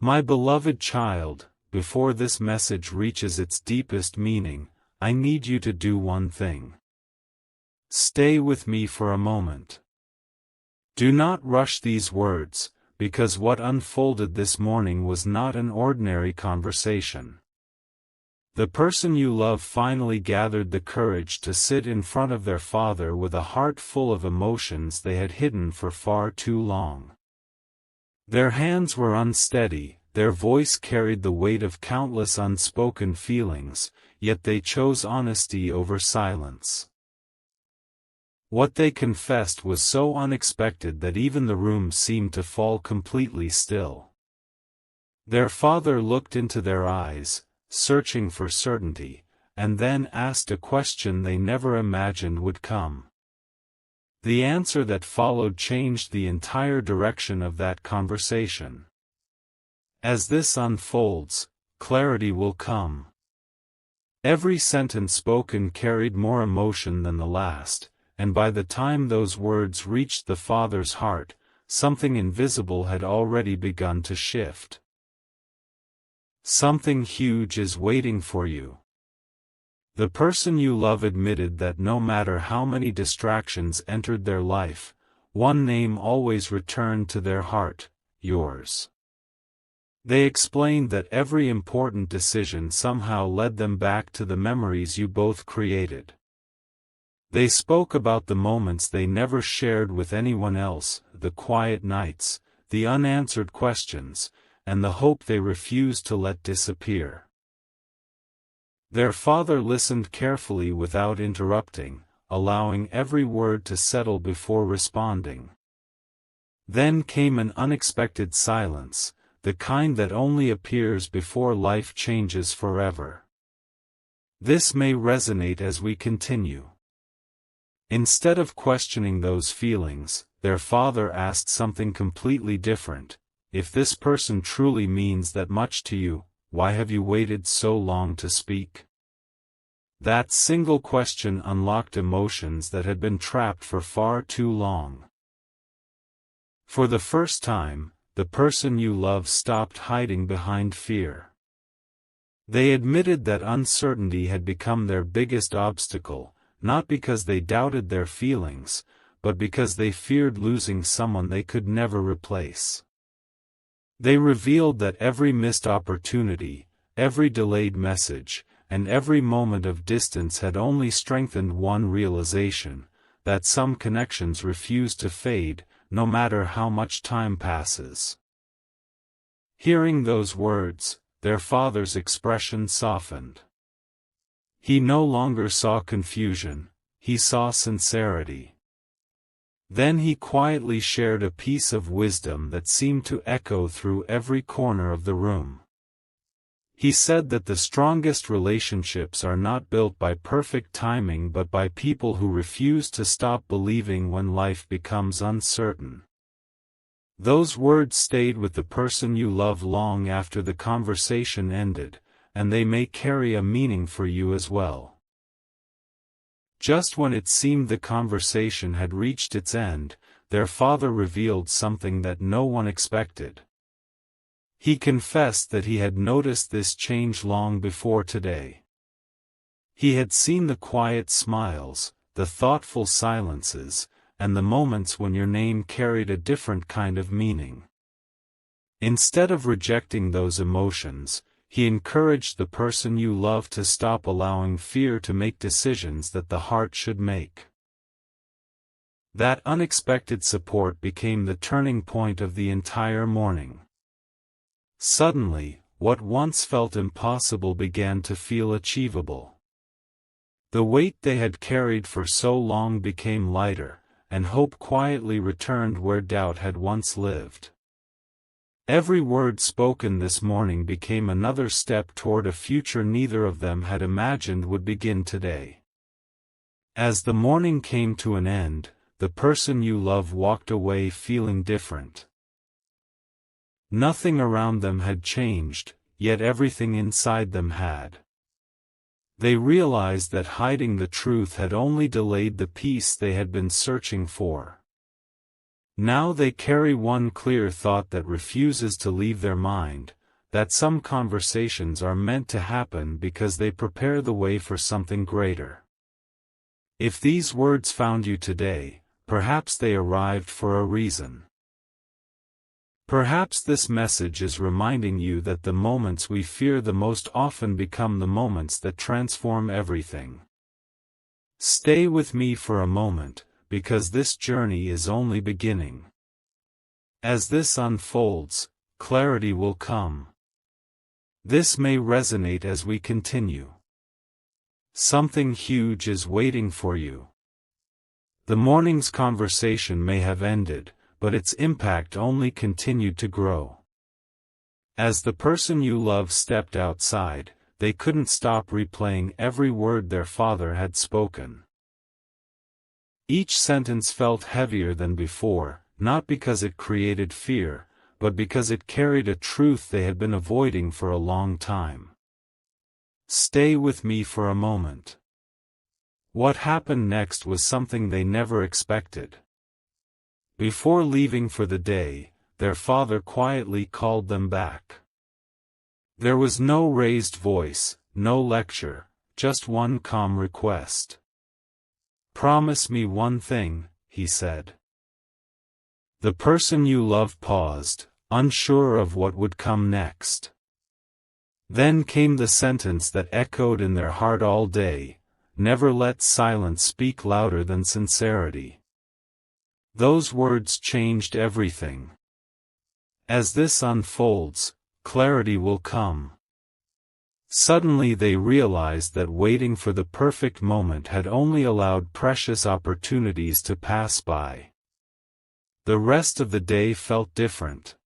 My beloved child, before this message reaches its deepest meaning, I need you to do one thing. Stay with me for a moment. Do not rush these words, because what unfolded this morning was not an ordinary conversation. The person you love finally gathered the courage to sit in front of their father with a heart full of emotions they had hidden for far too long. Their hands were unsteady, their voice carried the weight of countless unspoken feelings, yet they chose honesty over silence. What they confessed was so unexpected that even the room seemed to fall completely still. Their father looked into their eyes, searching for certainty, and then asked a question they never imagined would come. The answer that followed changed the entire direction of that conversation. As this unfolds, clarity will come. Every sentence spoken carried more emotion than the last, and by the time those words reached the father's heart, something invisible had already begun to shift. Something huge is waiting for you. The person you love admitted that no matter how many distractions entered their life, one name always returned to their heart: yours. They explained that every important decision somehow led them back to the memories you both created. They spoke about the moments they never shared with anyone else, the quiet nights, the unanswered questions, and the hope they refused to let disappear. Their father listened carefully without interrupting, allowing every word to settle before responding. Then came an unexpected silence, the kind that only appears before life changes forever. This may resonate as we continue. Instead of questioning those feelings, their father asked something completely different. If this person truly means that much to you, why have you waited so long to speak? That single question unlocked emotions that had been trapped for far too long. For the first time, the person you love stopped hiding behind fear. They admitted that uncertainty had become their biggest obstacle, not because they doubted their feelings, but because they feared losing someone they could never replace. They revealed that every missed opportunity, every delayed message, and every moment of distance had only strengthened one realization: that some connections refuse to fade, no matter how much time passes. Hearing those words, their father's expression softened. He no longer saw confusion, he saw sincerity. Then he quietly shared a piece of wisdom that seemed to echo through every corner of the room. He said that the strongest relationships are not built by perfect timing but by people who refuse to stop believing when life becomes uncertain. Those words stayed with the person you love long after the conversation ended, and they may carry a meaning for you as well. Just when it seemed the conversation had reached its end, their father revealed something that no one expected. He confessed that he had noticed this change long before today. He had seen the quiet smiles, the thoughtful silences, and the moments when your name carried a different kind of meaning. Instead of rejecting those emotions, he encouraged the person you love to stop allowing fear to make decisions that the heart should make. That unexpected support became the turning point of the entire morning. Suddenly, what once felt impossible began to feel achievable. The weight they had carried for so long became lighter, and hope quietly returned where doubt had once lived. Every word spoken this morning became another step toward a future neither of them had imagined would begin today. As the morning came to an end, the person you love walked away feeling different. Nothing around them had changed, yet everything inside them had. They realized that hiding the truth had only delayed the peace they had been searching for. Now they carry one clear thought that refuses to leave their mind, that some conversations are meant to happen because they prepare the way for something greater. If these words found you today, perhaps they arrived for a reason. Perhaps this message is reminding you that the moments we fear the most often become the moments that transform everything. Stay with me for a moment, because this journey is only beginning. As this unfolds, clarity will come. This may resonate as we continue. Something huge is waiting for you. The morning's conversation may have ended, but its impact only continued to grow. As the person you love stepped outside, they couldn't stop replaying every word their father had spoken. Each sentence felt heavier than before, not because it created fear, but because it carried a truth they had been avoiding for a long time. Stay with me for a moment. What happened next was something they never expected. Before leaving for the day, their father quietly called them back. There was no raised voice, no lecture, just one calm request. "Promise me one thing," he said. The person you love paused, unsure of what would come next. Then came the sentence that echoed in their heart all day: "Never let silence speak louder than sincerity." Those words changed everything. As this unfolds, clarity will come. Suddenly they realized that waiting for the perfect moment had only allowed precious opportunities to pass by. The rest of the day felt different.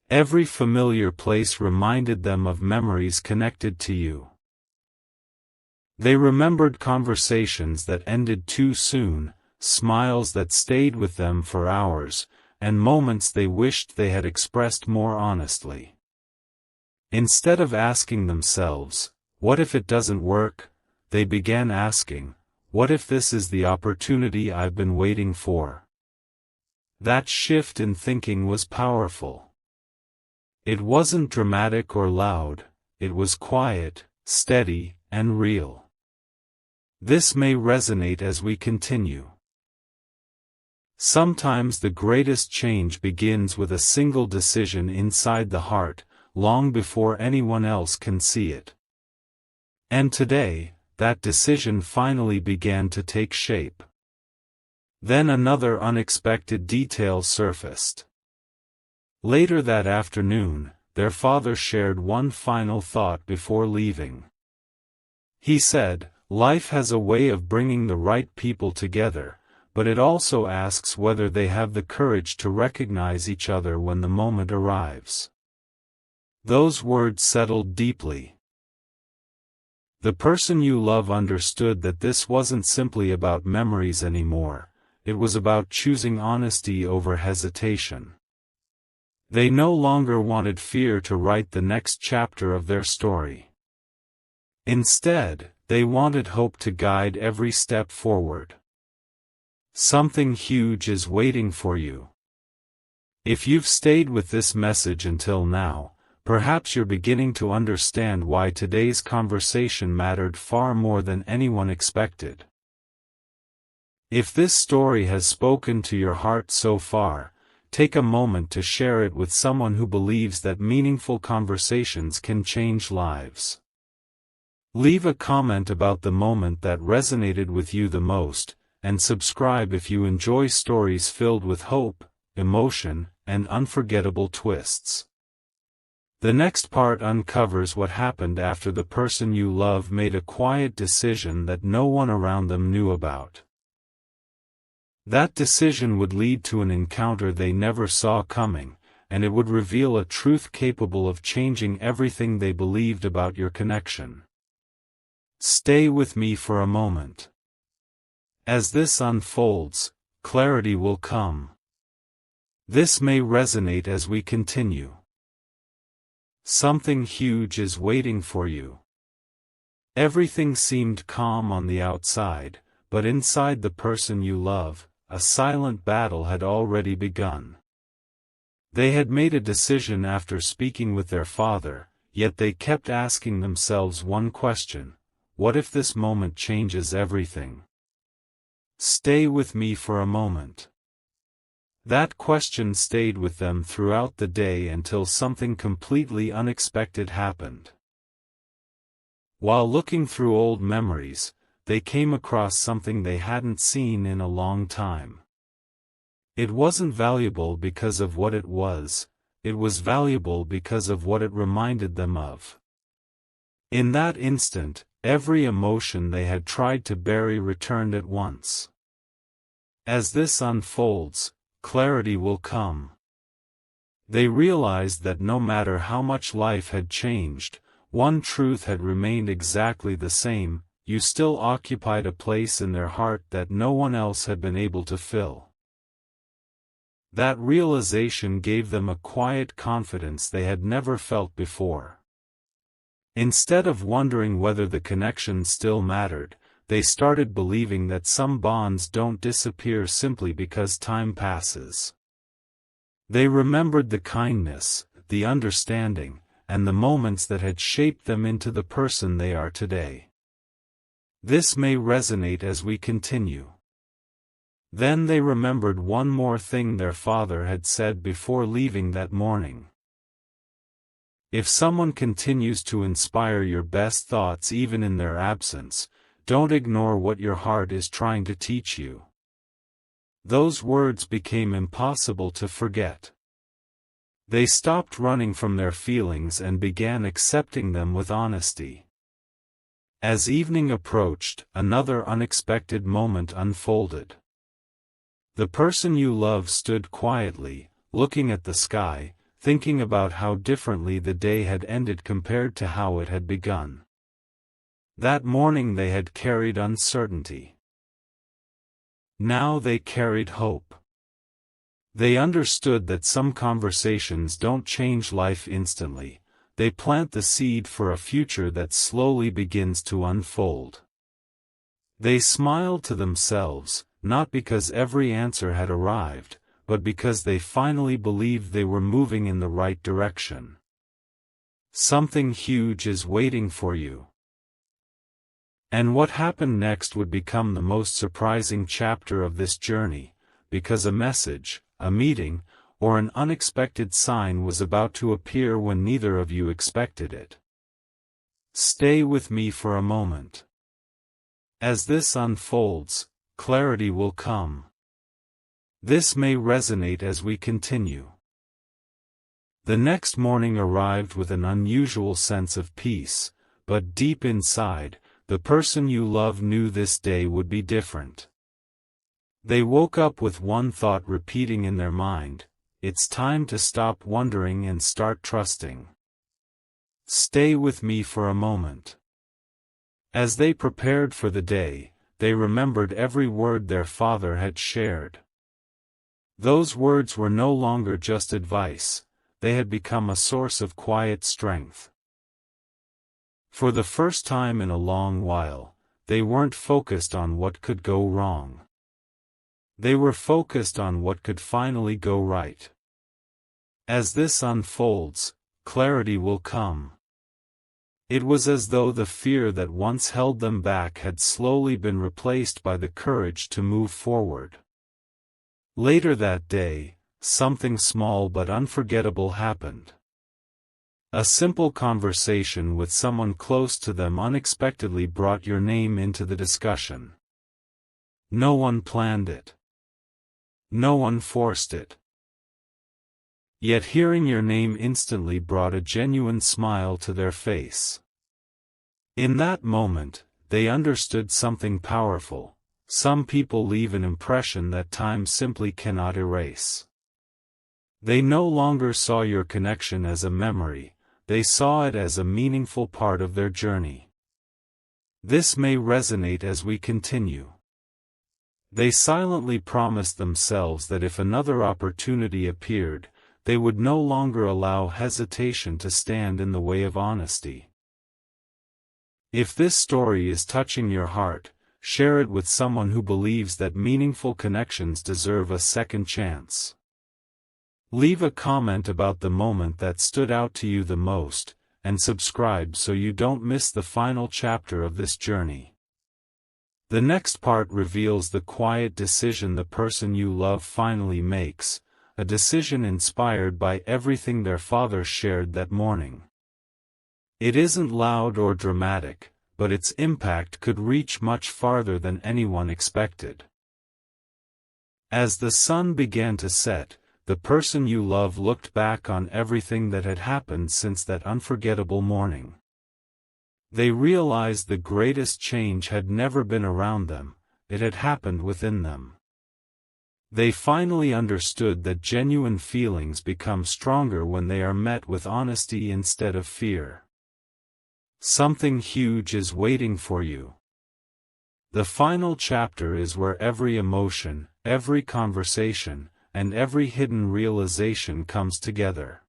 Every familiar place reminded them of memories connected to you. They remembered conversations that ended too soon, smiles that stayed with them for hours, and moments they wished they had expressed more honestly. Instead of asking themselves, "What if it doesn't work?" they began asking, "What if this is the opportunity I've been waiting for?" That shift in thinking was powerful. It wasn't dramatic or loud, it was quiet, steady, and real. This may resonate as we continue. Sometimes the greatest change begins with a single decision inside the heart, long before anyone else can see it. And today, that decision finally began to take shape. Then another unexpected detail surfaced. Later that afternoon, their father shared one final thought before leaving. He said, "Life has a way of bringing the right people together, but it also asks whether they have the courage to recognize each other when the moment arrives." Those words settled deeply. The person you love understood that this wasn't simply about memories anymore, it was about choosing honesty over hesitation. They no longer wanted fear to write the next chapter of their story. Instead, they wanted hope to guide every step forward. Something huge is waiting for you. If you've stayed with this message until now, perhaps you're beginning to understand why today's conversation mattered far more than anyone expected. If this story has spoken to your heart so far, take a moment to share it with someone who believes that meaningful conversations can change lives. Leave a comment about the moment that resonated with you the most, and subscribe if you enjoy stories filled with hope, emotion, and unforgettable twists. The next part uncovers what happened after the person you love made a quiet decision that no one around them knew about. That decision would lead to an encounter they never saw coming, and it would reveal a truth capable of changing everything they believed about your connection. Stay with me for a moment. As this unfolds, clarity will come. This may resonate as we continue. Something huge is waiting for you. Everything seemed calm on the outside, but inside the person you love, a silent battle had already begun. They had made a decision after speaking with their father, yet they kept asking themselves one question: what if this moment changes everything? Stay with me for a moment. That question stayed with them throughout the day until something completely unexpected happened. While looking through old memories, they came across something they hadn't seen in a long time. It wasn't valuable because of what it was valuable because of what it reminded them of. In that instant, every emotion they had tried to bury returned at once. As this unfolds, clarity will come. They realized that no matter how much life had changed, one truth had remained exactly the same: you still occupied a place in their heart that no one else had been able to fill. That realization gave them a quiet confidence they had never felt before. Instead of wondering whether the connection still mattered, they started believing that some bonds don't disappear simply because time passes. They remembered the kindness, the understanding, and the moments that had shaped them into the person they are today. This may resonate as we continue. Then they remembered one more thing their father had said before leaving that morning. If someone continues to inspire your best thoughts even in their absence, don't ignore what your heart is trying to teach you. Those words became impossible to forget. They stopped running from their feelings and began accepting them with honesty. As evening approached, another unexpected moment unfolded. The person you love stood quietly, looking at the sky, thinking about how differently the day had ended compared to how it had begun. That morning they had carried uncertainty. Now they carried hope. They understood that some conversations don't change life instantly, they plant the seed for a future that slowly begins to unfold. They smiled to themselves, not because every answer had arrived, but because they finally believed they were moving in the right direction. Something huge is waiting for you. And what happened next would become the most surprising chapter of this journey, because a message, a meeting, or an unexpected sign was about to appear when neither of you expected it. Stay with me for a moment. As this unfolds, clarity will come. This may resonate as we continue. The next morning arrived with an unusual sense of peace, but deep inside, the person you love knew this day would be different. They woke up with one thought repeating in their mind: it's time to stop wondering and start trusting. Stay with me for a moment. As they prepared for the day, they remembered every word their father had shared. Those words were no longer just advice, they had become a source of quiet strength. For the first time in a long while, they weren't focused on what could go wrong. They were focused on what could finally go right. As this unfolds, clarity will come. It was as though the fear that once held them back had slowly been replaced by the courage to move forward. Later that day, something small but unforgettable happened. A simple conversation with someone close to them unexpectedly brought your name into the discussion. No one planned it. No one forced it. Yet hearing your name instantly brought a genuine smile to their face. In that moment, they understood something powerful. Some people leave an impression that time simply cannot erase. They no longer saw your connection as a memory, they saw it as a meaningful part of their journey. This may resonate as we continue. They silently promised themselves that if another opportunity appeared, they would no longer allow hesitation to stand in the way of honesty. If this story is touching your heart, share it with someone who believes that meaningful connections deserve a second chance. Leave a comment about the moment that stood out to you the most, and subscribe so you don't miss the final chapter of this journey. The next part reveals the quiet decision the person you love finally makes, a decision inspired by everything their father shared that morning. It isn't loud or dramatic, but its impact could reach much farther than anyone expected. As the sun began to set, the person you love looked back on everything that had happened since that unforgettable morning. They realized the greatest change had never been around them, it had happened within them. They finally understood that genuine feelings become stronger when they are met with honesty instead of fear. Something huge is waiting for you. The final chapter is where every emotion, every conversation, and every hidden realization comes together.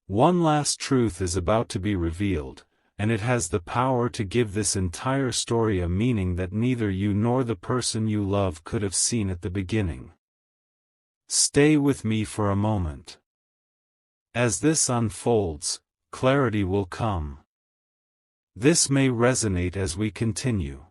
One last truth is about to be revealed, and it has the power to give this entire story a meaning that neither you nor the person you love could have seen at the beginning. Stay with me for a moment. As this unfolds, clarity will come. This may resonate as we continue.